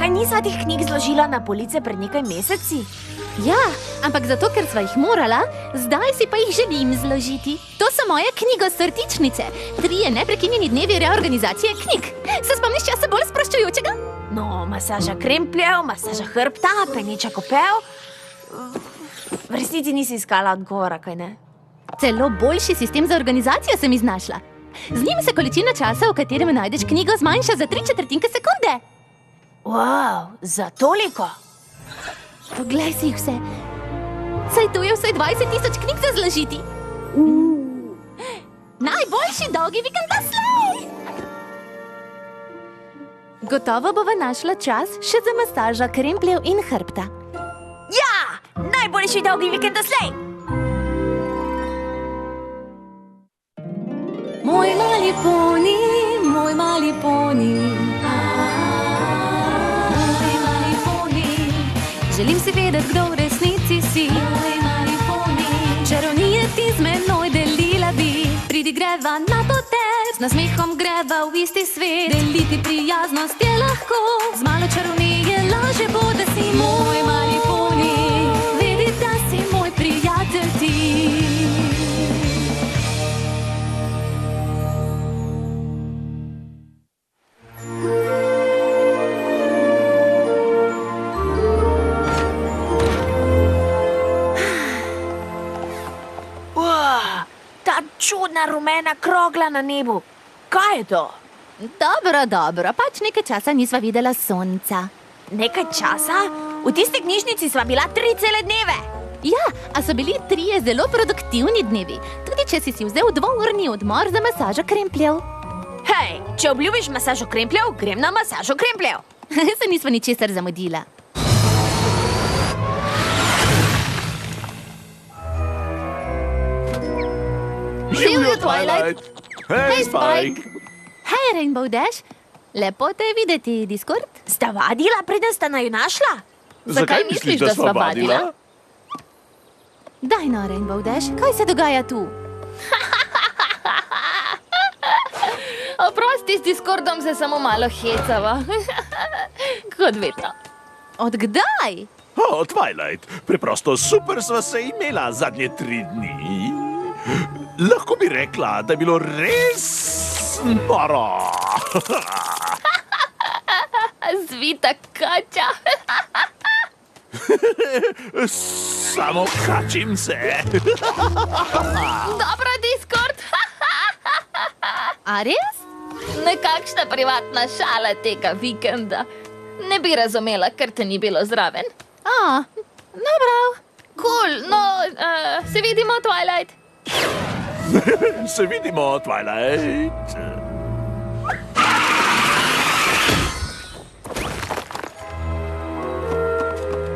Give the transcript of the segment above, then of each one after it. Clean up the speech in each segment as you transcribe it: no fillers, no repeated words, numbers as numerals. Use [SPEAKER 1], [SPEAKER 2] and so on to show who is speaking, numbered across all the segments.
[SPEAKER 1] Kaj nisva teh knjig zložila na police pred nekaj meseci?
[SPEAKER 2] Ja, ampak zato, ker sva jih morala, zdaj si pa jih želim zložiti. To so moje knjigosortičnice. 3 neprekinjeni dnevi reorganizacije knjig. Se spomniš časa bolj sproščujočega?
[SPEAKER 1] No, masaža krempljev, masaža hrbta, peneča kopel. V resnici nisi iskala odgovora, kaj ne?
[SPEAKER 2] Celo boljši sistem za organizacijo sem iznašla. Z njim se količina časa, v katerem najdeš knjigo, zmanjša za 3/4 sekunde.
[SPEAKER 1] Wow, za toliko?
[SPEAKER 2] Poglej si jih vse. Saj tu je vsaj 20.000 knjig za zložiti. Najboljši dolgi vikend doslej! Gotovo bova našla čas še za masaža krempljev in hrbta.
[SPEAKER 1] Ja, najboljši dolgi vikend doslej!
[SPEAKER 2] Moj mali poni, moj mali poni. Moj mali poni. Želim si vedeti, kdo v resnici si. Moj mali poni. Čarovnije ti z menoj delila bi. Pridi greva na potec, z nasmehom greva v isti svet. Deliti prijaznost je lahko, z malo čarovnije laže bo, da si moj mali poni. Vedi, da si moj prijatelj ti.
[SPEAKER 1] Čudna rumena krogla na nebu. Kaj je to?
[SPEAKER 2] Dobro, pač nekaj časa nisva videla sonca.
[SPEAKER 1] Nekaj časa? V tisti knjižnici sva bila 3 cele dneve.
[SPEAKER 2] Ja, a so bili 3 zelo produktivni dnevi, tudi če si vzel 2-urni odmor za masažo krempljev.
[SPEAKER 1] Hej, če obljubiš masažo krempljev, grem na masažo krempljev.
[SPEAKER 2] Se nisva ničesar zamudila.
[SPEAKER 3] Živijo Twilight! Hej, Spike!
[SPEAKER 2] Hej, Rainbow Dash! Lepo te je videti, Discord.
[SPEAKER 1] Sta vadila, preden sta naju našla?
[SPEAKER 3] Zakaj misliš, da sva vadila?
[SPEAKER 2] Daj no, Rainbow Dash, kaj se dogaja tu?
[SPEAKER 4] Oprosti, s Discordom se samo malo hecava. Kot vedno.
[SPEAKER 2] Od kdaj?
[SPEAKER 3] O, Twilight, preprosto super sva se imela zadnje 3 dni. Lahko bi rekla, da je bilo res noro.
[SPEAKER 4] Zvita kača.
[SPEAKER 3] Samo kačim se.
[SPEAKER 4] Dobro, Discord.
[SPEAKER 2] A res?
[SPEAKER 4] Nekakšna privatna šala tega vikenda. Ne bi razumela, ker te ni bilo zraven.
[SPEAKER 2] Dobro.
[SPEAKER 4] Cool, no, se vidimo, Twilight.
[SPEAKER 3] Se vidimo, Twilight.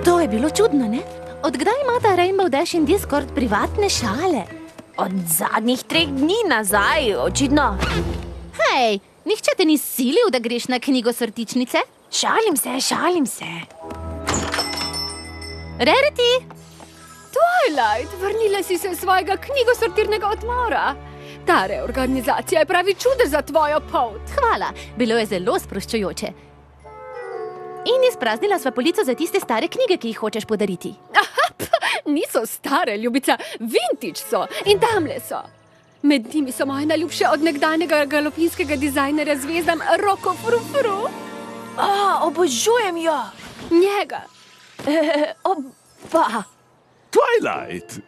[SPEAKER 2] To je bilo čudno, ne? Od kdaj imata Rainbow Dash in Discord privatne šale?
[SPEAKER 1] Od zadnjih 3 dni nazaj, očitno.
[SPEAKER 2] Hej, nihče te ni silil, da greš na knjigosortičnice?
[SPEAKER 1] Šalim se.
[SPEAKER 2] Rarity!
[SPEAKER 5] Twilight, vrnila si se svojega knjigosortirnega odmora. Ta reorganizacija je pravi čudež za tvojo polt.
[SPEAKER 2] Hvala, bilo je zelo sproščujoče. In izpraznila sva polico za tiste stare knjige, ki jih hočeš podariti.
[SPEAKER 5] Niso stare, ljubica, vintage so in tamle so. Med njimi so moje najljubše od nekdanjega galopinskega dizajnerja zvezdam Rocco Frufru.
[SPEAKER 1] Obožujem jo.
[SPEAKER 5] Njega.
[SPEAKER 1] Oba.
[SPEAKER 3] Twilight,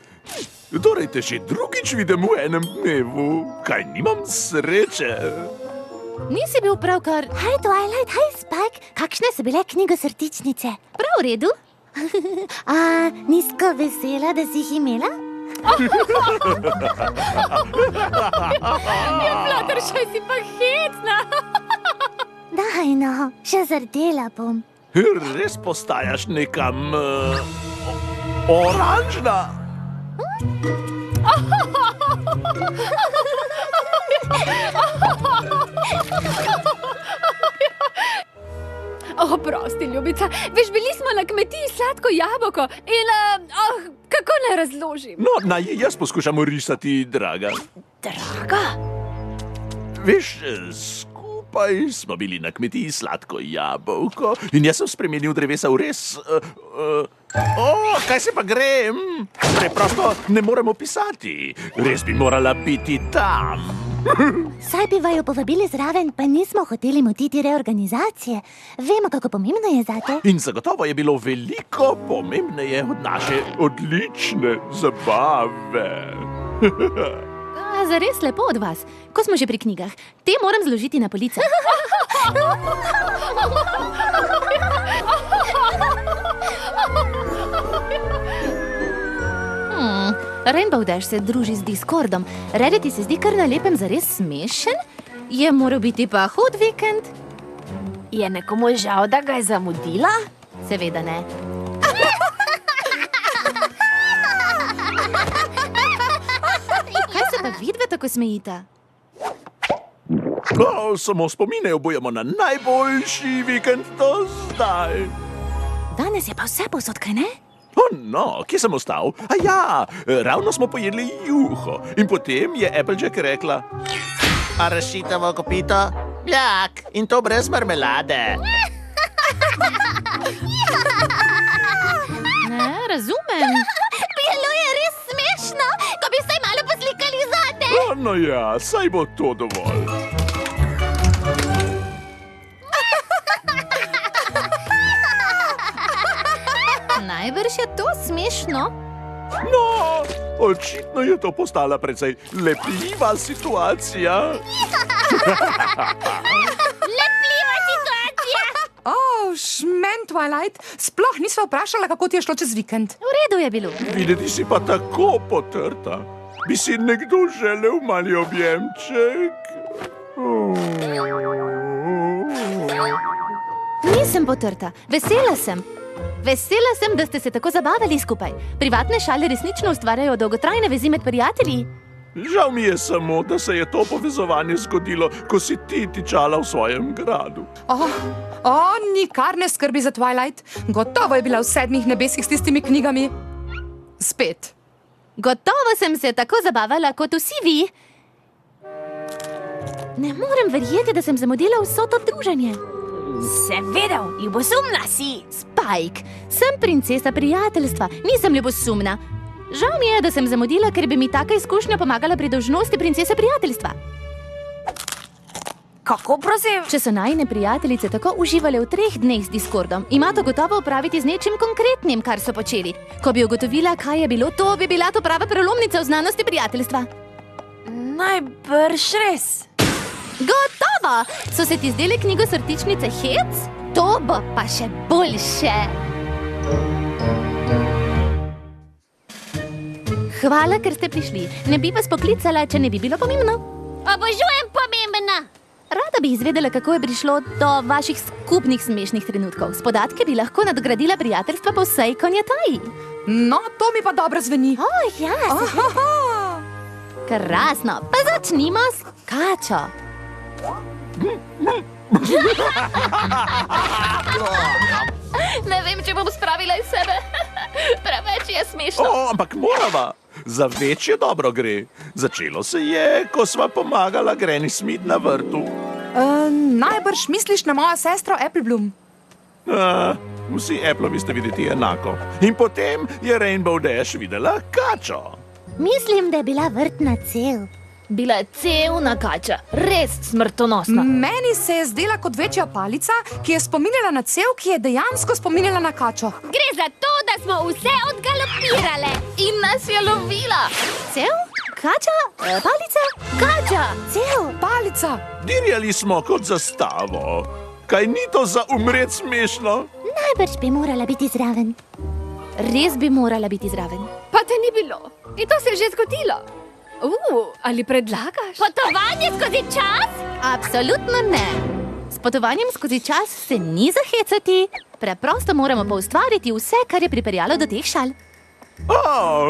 [SPEAKER 3] torej te še drugič vidim v enem dnevu. Kaj nimam sreče?
[SPEAKER 2] Nisi bil pravkar...
[SPEAKER 6] Hej, Twilight, hej, Spike, kakšne so bile knjigosortičnice?
[SPEAKER 2] Prav v redu?
[SPEAKER 6] Nizko vesela, da si jih imela?
[SPEAKER 5] Fluttershy, si pa hecna.
[SPEAKER 6] Daj no, še zardela bom.
[SPEAKER 3] Res postajaš nekam... oranžna.
[SPEAKER 5] Oprosti, ljubica, veš, bili smo na kmetiji Sladko jabolko in, kako naj razložim?
[SPEAKER 3] No, naj jaz poskušam risati, draga.
[SPEAKER 1] Draga?
[SPEAKER 3] Veš, Skupaj smo bili na kmetiji Sladko jabolko in jaz sem spremenil drevesa v res... kaj se pa grem? Preprosto ne morem opisati. Res bi morala biti tam.
[SPEAKER 6] Saj bi vaju povabili zraven, pa nismo hoteli motiti reorganizacije. Vemo, kako pomembno je zate.
[SPEAKER 3] In zagotovo je bilo veliko pomembneje od naše odlične zabave.
[SPEAKER 2] Zares lepo od vas. Ko smo že pri knjigah, te moram zložiti na police. Rainbow Dash se druži z Discordom. Reddit se zdi kar na lepem zares smešen? Je moral biti pa hud vikend?
[SPEAKER 1] Je nekomu žal, da ga je zamudila?
[SPEAKER 2] Seveda ne. Kaj se pa vidve tako smejita?
[SPEAKER 3] Samo spomine obujamo na najboljši vikend do zdaj.
[SPEAKER 6] Danes je pa vse povsod, kaj ne?
[SPEAKER 3] No, kje sem ostal? Ravno smo pojedli juho. In potem je Applejack rekla:
[SPEAKER 7] A rešitevo kopito? Bljak, in to brez marmelade.
[SPEAKER 2] Ne, razumem.
[SPEAKER 6] Bilo je res smešno, ko bi vsaj malo poslikali zate.
[SPEAKER 3] No ja, saj bo to dovolj.
[SPEAKER 2] Najbrž je to smešno.
[SPEAKER 3] No, očitno je to postala precej lepljiva situacija.
[SPEAKER 6] Lepljiva situacija.
[SPEAKER 8] Šmen, Twilight, sploh nisva vprašala, kako ti je šlo čez vikend.
[SPEAKER 2] V redu je bilo.
[SPEAKER 3] Videti si pa tako potrta. Bi si nekdo želel mali objemček?
[SPEAKER 2] Nisem potrta, vesela sem. Vesela sem, da ste se tako zabavali skupaj. Privatne šale resnično ustvarjajo dolgotrajne vezi med prijatelji.
[SPEAKER 3] Žal mi je samo, da se je to povezovanje zgodilo, ko si ti tičala v svojem gradu.
[SPEAKER 8] Nikar ne skrbi za Twilight. Gotovo je bila v 7 nebesih s tistimi knjigami. Spet.
[SPEAKER 2] Gotovo sem se tako zabavala kot vsi vi. Ne morem verjeti, da sem zamudila vso to druženje.
[SPEAKER 1] Seveda, ljubosumna si.
[SPEAKER 2] Spike, sem princesa prijateljstva, nisem ljubosumna. Žal mi je, da sem zamudila, ker bi mi taka izkušnja pomagala pri dolžnosti princese prijateljstva.
[SPEAKER 1] Kako prosim?
[SPEAKER 2] Če so najine prijateljice tako uživale v 3 dneh z Discordom, ima to gotovo opraviti z nečim konkretnim, kar so počeli. Ko bi ugotovila, kaj je bilo to, bi bila to prava prelomnica v znanosti prijateljstva.
[SPEAKER 1] Najbrž res.
[SPEAKER 2] Gotovo! So se ti zdele knjigosortičnice hec? To bo pa še boljše. Hvala, ker ste prišli. Ne bi vas poklicala, če ne bi bilo pomembno.
[SPEAKER 6] Obožujem pomembna.
[SPEAKER 2] Rada bi izvedela, kako je prišlo do vaših skupnih smešnih trenutkov. S podatke bi lahko nadgradila prijateljstva po vsej konjataji.
[SPEAKER 8] No, to mi pa dobro zveni.
[SPEAKER 6] Ja,
[SPEAKER 2] Krasno, pa začnimo s kačo.
[SPEAKER 4] Ne vem, če bom spravila iz sebe. Preveč je smešno.
[SPEAKER 3] Ampak morava. Za večje dobro gre. Začelo se je, ko sva pomagala Granny Smith na vrtu.
[SPEAKER 8] Najbrž misliš na mojo sestro Applebloom.
[SPEAKER 3] Vsi Applovi ste videti enako. In potem je Rainbow Dash videla kačo.
[SPEAKER 6] mislim, da je bila vrtna cev.
[SPEAKER 4] Bila je cevna kača, res smrtonosna.
[SPEAKER 8] Meni se je zdela kot večja palica, ki je spominjala na cev, ki je dejansko spominjala na kačo.
[SPEAKER 6] Gre za to, da smo vse odgalopirale.
[SPEAKER 4] In nas je lovila.
[SPEAKER 2] Cev? Kača? Palica? Kača!
[SPEAKER 6] Cev.
[SPEAKER 8] Palica.
[SPEAKER 3] Dirjali smo kot zastavo. Kaj ni to za umret smešno?
[SPEAKER 6] Najbrž bi morala biti zraven.
[SPEAKER 2] Res bi morala biti zraven.
[SPEAKER 5] Pa te ni bilo. In to se je že zgodilo. Ali predlagaš?
[SPEAKER 6] Potovanje skozi čas?
[SPEAKER 2] Absolutno ne. S potovanjem skozi čas se ni zahecati. Preprosto moramo poustvariti vse, kar je pripeljalo do teh šal.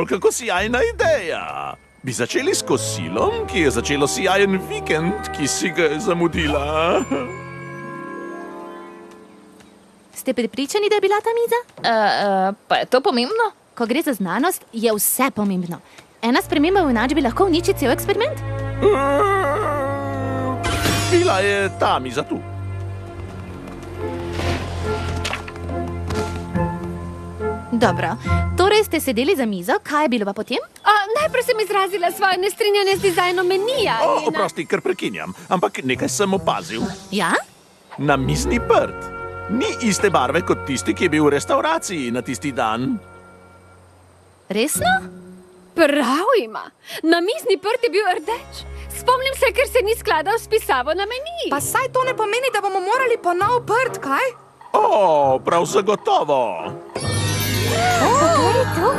[SPEAKER 3] Kako sijajna ideja. Bi začeli s kosilom, ki je začelo sijajen vikend, ki si ga je zamudila.
[SPEAKER 2] Ste prepričani, da je bila ta miza?
[SPEAKER 4] Pa je to pomembno?
[SPEAKER 2] Ko gre za znanost, je vse pomembno. Ena sprememba v enačbi lahko uniči cel eksperiment.
[SPEAKER 3] Bila je ta miza tu.
[SPEAKER 2] Dobro, torej ste sedeli za mizo, kaj je bilo pa potem?
[SPEAKER 5] Najprej sem izrazila svoje nestrinjanje z dizajnom menija.
[SPEAKER 3] Oprosti, ker prekinjam, ampak nekaj sem opazil.
[SPEAKER 2] Ja?
[SPEAKER 3] Na mizni prt ni iste barve kot tisti, ki je bil v restavraciji na tisti dan.
[SPEAKER 2] Resno?
[SPEAKER 5] Prav ima. Na mizni prt je bil rdeč. Spomnim se, ker se ni skladal s pisavo na meniji.
[SPEAKER 8] Pa saj to ne pomeni, da bomo morali pa nov prt, kaj?
[SPEAKER 3] Prav zagotovo.
[SPEAKER 6] Poglej to!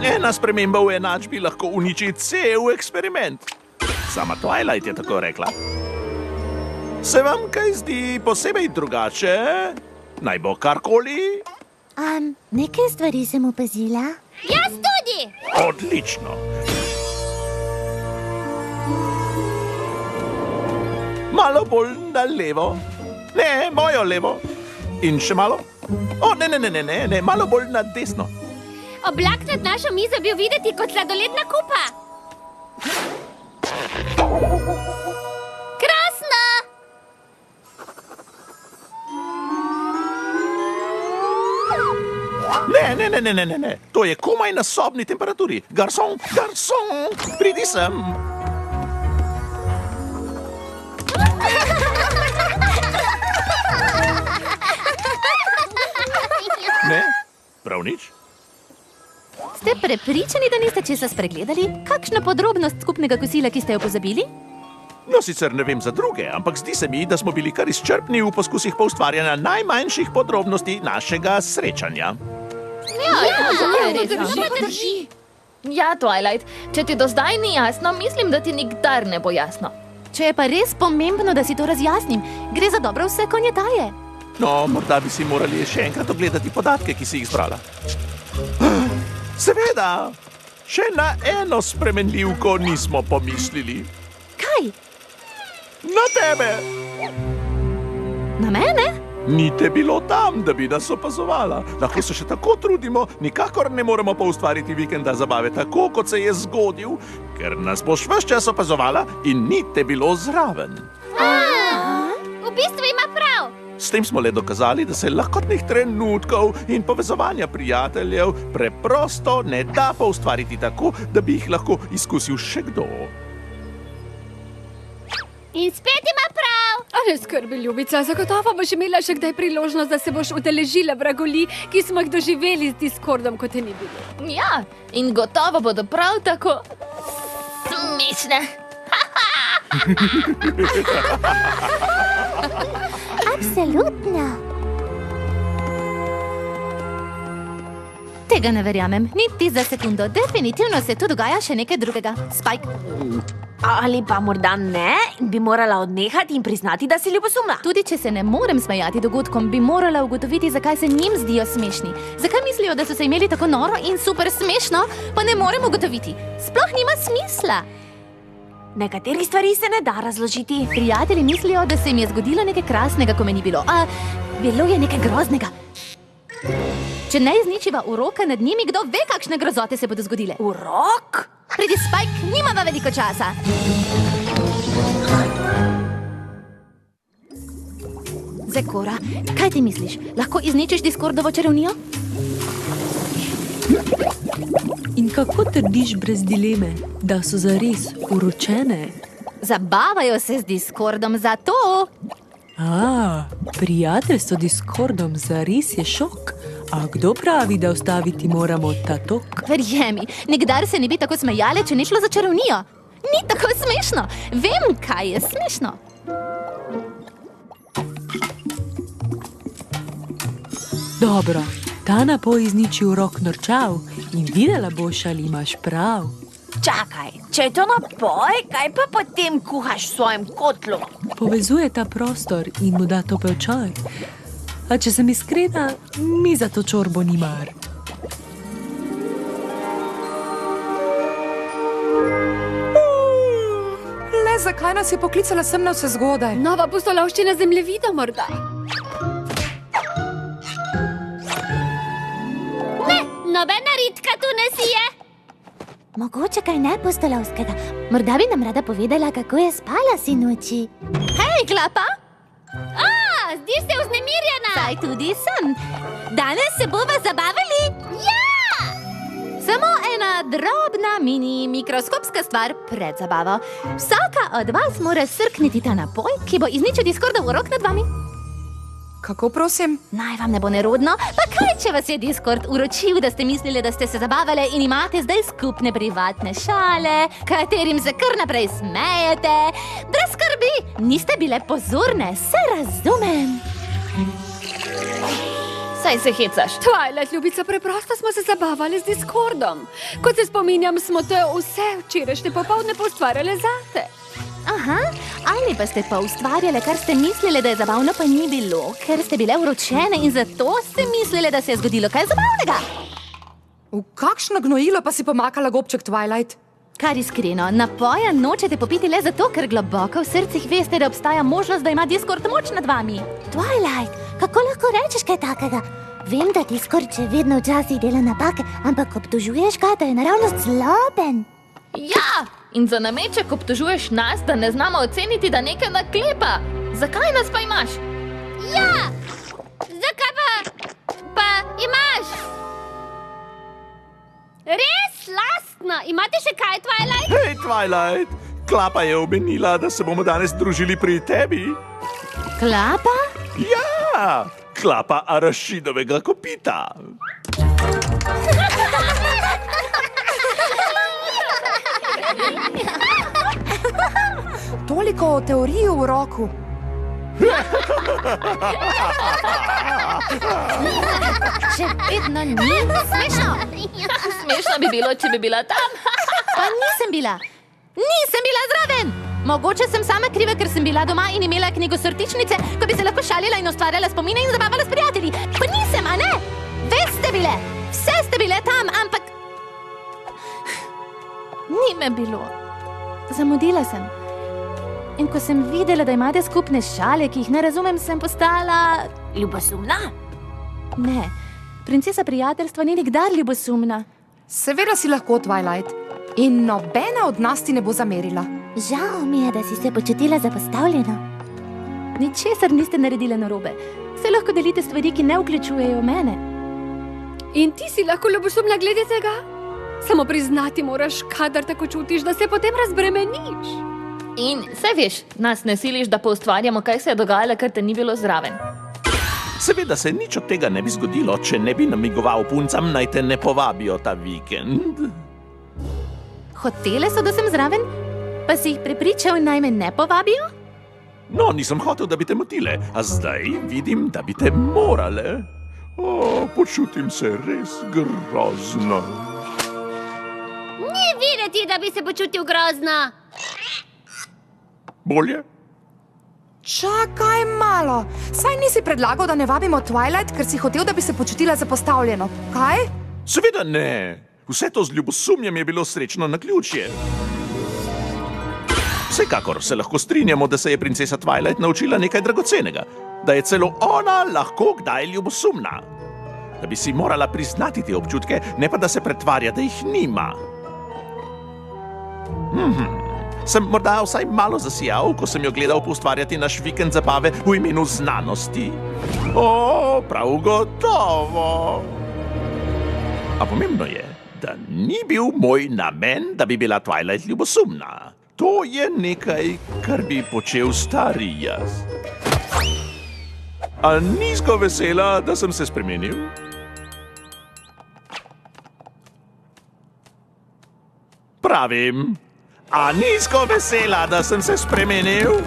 [SPEAKER 3] Ena sprememba v enačbi lahko uniči cel eksperiment. Sama Twilight je tako rekla. Se vam kaj zdi posebej drugače? Naj bo karkoli?
[SPEAKER 6] Nekaj stvari sem opazila.
[SPEAKER 1] Jaz tudi!
[SPEAKER 3] Odlično. Malo bolj na levo. Ne, mojo levo. In še malo. Ne, malo bolj na desno.
[SPEAKER 1] Oblak nad našo mizo bil videti kot sladoledna kupa. Krasno!
[SPEAKER 3] Ne. To je komaj na sobni temperaturi. Garson, pridi sem. Ne, prav nič.
[SPEAKER 2] Ste prepričani, da niste česa spregledali? Kakšna podrobnost skupnega kosila, ki ste jo pozabili?
[SPEAKER 3] No, sicer ne vem za druge, ampak zdi se mi, da smo bili kar izčrpni v poskusih poustvarjanja najmanjših podrobnosti našega srečanja.
[SPEAKER 4] Ja, Twilight, če ti do zdaj ni jasno, mislim, da ti nikdar ne bo jasno.
[SPEAKER 2] Če je pa res pomembno, da si to razjasnim, gre za dobro vse konjetaje.
[SPEAKER 3] No, morda bi si morali še enkrat ogledati podatke, ki si jih zbrala. Seveda, še na eno spremenljivko nismo pomislili.
[SPEAKER 2] Kaj?
[SPEAKER 3] Na tebe!
[SPEAKER 2] Na mene?
[SPEAKER 3] Ni te bilo tam, da bi nas opazovala. Lahko se še tako trudimo, nikakor ne moremo pa ustvariti vikenda zabave tako, kot se je zgodil, ker nas boš ves čas opazovala in ni te bilo zraven.
[SPEAKER 1] V bistvu ima prav.
[SPEAKER 3] S tem smo le dokazali, da se lahkotnih trenutkov in povezovanja prijateljev preprosto ne da pa ustvariti tako, da bi jih lahko izkusil še kdo.
[SPEAKER 1] In spet ima prav.
[SPEAKER 5] Ne skrbi, ljubica, zagotovo boš imela še kdaj priložnost, da se boš udeležila vragolij, ki smo jih doživeli z Discordom, kot te ni bilo.
[SPEAKER 4] Ja, in gotovo bodo prav tako smešne.
[SPEAKER 6] Absolutno.
[SPEAKER 2] Tega ne verjamem, niti za sekundo. Definitivno se tu dogaja še nekaj drugega. Spike.
[SPEAKER 1] Ali pa morda ne in bi morala odnehati in priznati, da si ljubosumna.
[SPEAKER 2] Tudi če se ne morem smejati dogodkom, bi morala ugotoviti, zakaj se njim zdijo smešni. Zakaj mislijo, da so se imeli tako noro in super smešno, pa ne morem ugotoviti. Sploh nima smisla.
[SPEAKER 1] Nekaterih stvari se ne da razložiti.
[SPEAKER 2] Prijatelji mislijo, da se jim je zgodilo nekaj krasnega, ko me ni bilo. A bilo je nekaj groznega. Če ne izničiva uroka nad njimi, kdo ve, kakšne grozote se bodo zgodile.
[SPEAKER 1] Urok?
[SPEAKER 2] Pridi, Spike, nimava veliko časa. Zekora, kaj ti misliš? Lahko izničiš Discordovo čarovnijo?
[SPEAKER 9] In kako trdiš brez dileme, da so zares uročene?
[SPEAKER 2] Zabavajo se z Discordom zato.
[SPEAKER 9] Prijateljstvo s Discordom zares je šok. A kdo pravi, da ustaviti moramo ta tok?
[SPEAKER 2] Verjemi, nikdar se ne bi tako smejale, če ni šlo za čarovnijo. Ni tako smešno. Vem, kaj je smešno.
[SPEAKER 9] Dobro, ta napoj izniči urok norčav in videla boš, ali imaš prav.
[SPEAKER 1] Čakaj, če je to napoj, kaj pa potem kuhaš v svojem kotlu?
[SPEAKER 9] Povezuje ta prostor in mu da topel čaj. A če sem iskrena, mi za to čorbo ni mar.
[SPEAKER 8] Le zakaj nas je poklicala sem na vse zgodaj?
[SPEAKER 5] Nova pustolovščina zemljevida morda.
[SPEAKER 1] Ne, nobena ritka tu ne sije.
[SPEAKER 6] Mogoče kaj nepustolovskega. Morda bi nam rada povedala, kako je spala sinoči.
[SPEAKER 2] Hej, Klapa! Zdiš se vznemirjena! Saj tudi sem. Danes se bova zabavali? Ja! Samo ena drobna mini mikroskopska stvar pred zabavo. Vsaka od vas mora srkniti ta napoj, ki bo izničil Discordov urok nad vami.
[SPEAKER 8] Kako prosim?
[SPEAKER 2] Naj vam ne bo nerodno, pa kaj, če vas je Discord uročil, da ste mislili, da ste se zabavali in imate zdaj skupne privatne šale, katerim se kar naprej smejete. Brez skrbi, niste bile pozorne, se razumem.
[SPEAKER 4] Saj se hecaš.
[SPEAKER 5] Twilight, ljubica, preprosto smo se zabavali z Discordom. Kot se spominjam, smo te vse včerajšnje popoldne poustvarjale zate.
[SPEAKER 2] Aha, ali pa ste pa ustvarjale, kar ste mislili, da je zabavno, pa ni bilo, ker ste bile vročene in zato ste mislili, da se je zgodilo kaj zabavnega.
[SPEAKER 8] V kakšno gnojilo pa si pomakala gobček, Twilight?
[SPEAKER 2] Kar iskreno, napoja nočete popiti le zato, ker globoko v srcih veste, da obstaja možnost, da ima Discord moč nad vami.
[SPEAKER 6] Twilight, kako lahko rečeš kaj takega? Vem, da Discord še vedno včasih dela napake, ampak obtožuješ ga, da je naravnost zloben.
[SPEAKER 4] Ja, in za nameček obtožuješ nas, da ne znamo oceniti, da nekaj naklepa. Zakaj nas pa imaš?
[SPEAKER 2] Ja, zakaj pa imaš?
[SPEAKER 5] Res lastna. Imate še kaj, Twilight?
[SPEAKER 3] Hej, Twilight! Klapa je omenila, da se bomo danes družili pri tebi.
[SPEAKER 2] Klapa?
[SPEAKER 3] Ja, Klapa arašidovega kopita.
[SPEAKER 8] Toliko o teoriji v roku.
[SPEAKER 2] Še vedno ni smešno.
[SPEAKER 4] Smešno bi bilo, če bi bila tam.
[SPEAKER 2] Pa nisem bila. Nisem bila zraven. Mogoče sem sama kriva, ker sem bila doma in imela knjigo sortičnice, ko bi se lahko šalila in ustvarjala spomine in zabavala s prijatelji. Pa nisem, a ne? Veste bile. Vse ste bile tam, ampak... Ni me bilo. Zamudila sem. In ko sem videla, da imate skupne šale, ki jih ne razumem, sem postala...
[SPEAKER 1] Ljubosumna?
[SPEAKER 2] Ne, princesa prijateljstva ni nikdar ljubosumna.
[SPEAKER 8] Seveda si lahko, Twilight. In nobena od nas ti ne bo zamerila.
[SPEAKER 6] Žal mi je, da si se počutila zapostavljeno.
[SPEAKER 2] Ničesar niste naredile narobe. Se lahko delite stvari, ki ne vključujejo mene.
[SPEAKER 5] In ti si lahko ljubosumna glede tega? Samo priznati moraš, kadar tako čutiš, da se potem razbremeniš.
[SPEAKER 4] In, saj veš, nas ne siliš, da poustvarjamo, kaj se je dogajalo, ker te ni bilo zraven.
[SPEAKER 3] Seveda se nič od tega ne bi zgodilo, če ne bi namigoval puncam, naj te ne povabijo ta vikend.
[SPEAKER 2] Hotele so, da sem zraven? Pa si jih prepričal, naj me ne povabijo?
[SPEAKER 3] No, nisem hotel, da bi te motile, a zdaj vidim, da bi te morale. O, počutim se res grozno.
[SPEAKER 5] Ni videti, da bi se počutil grozno.
[SPEAKER 3] Bolje?
[SPEAKER 8] Čakaj malo. Saj nisi predlagal, da ne vabimo Twilight, ker si hotel, da bi se počutila zapostavljeno. Kaj?
[SPEAKER 3] Seveda ne. Vse to z ljubosumjem je bilo srečno naključje. Vsekakor se lahko strinjamo, da se je princesa Twilight naučila nekaj dragocenega. Da je celo ona lahko kdaj ljubosumna. Da bi si morala priznati te občutke, ne pa da se pretvarja, da jih nima. Sem morda vsaj malo zasijal, ko sem jo gledal poustvarjati naš vikend zabave v imenu znanosti? O, prav gotovo! A pomembno je, da ni bil moj namen, da bi bila Twilight ljubosumna. To je nekaj, kar bi počel stari jaz. A nizko vesela, da sem se spremenil? Pravim, a nizko vesela, da sem se spremenil?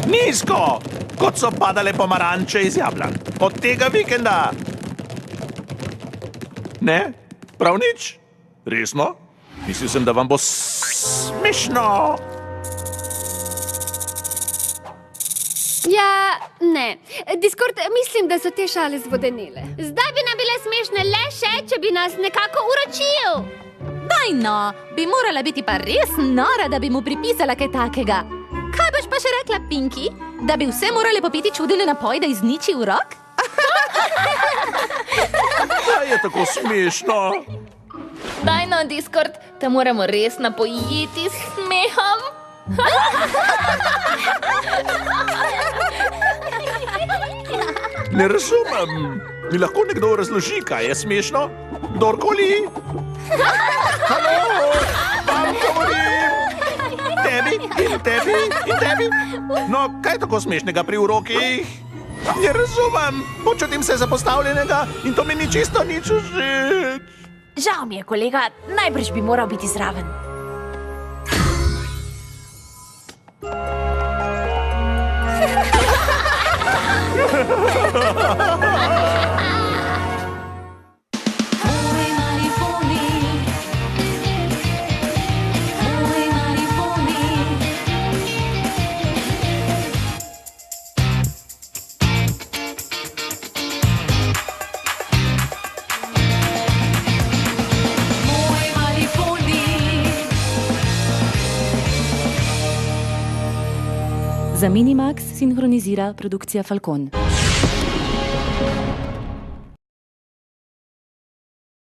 [SPEAKER 3] Nizko, kot so padale pomaranče iz jablan. Od tega vikenda. Ne? Prav nič? Resno? Mislil sem, da vam bo smešno.
[SPEAKER 5] Ja, ne. Discord, mislim, da so te šale zvodenile. Zdaj bi nam bile smešne le še, če bi nas nekako uročil.
[SPEAKER 2] Daj no, bi morala biti pa res nora, da bi mu pripisala kaj takega. Kaj boš pa še rekla, Pinky? Da bi vse morali popiti čudeni napoj, da izniči urok?
[SPEAKER 3] Kaj je tako smešno?
[SPEAKER 4] Daj no, Discord, te moramo res napojiti s smehom.
[SPEAKER 3] Ne razumem. Mi lahko nekdo razloži, kaj je smešno? Kdorkoli? Halo, vam govorim. Tebi in tebi in tebi. No, kaj je tako smešnega pri urokih? Ne razumem. Počutim se zapostavljenega in to mi ni čisto nič všeč.
[SPEAKER 1] Žal mi je, kolega, najbrž bi moral biti zraven.
[SPEAKER 2] Moj mali poni, moj mali poni. Moj mali poni.
[SPEAKER 10] Za Minimax sinhronizira produkcija Falcon.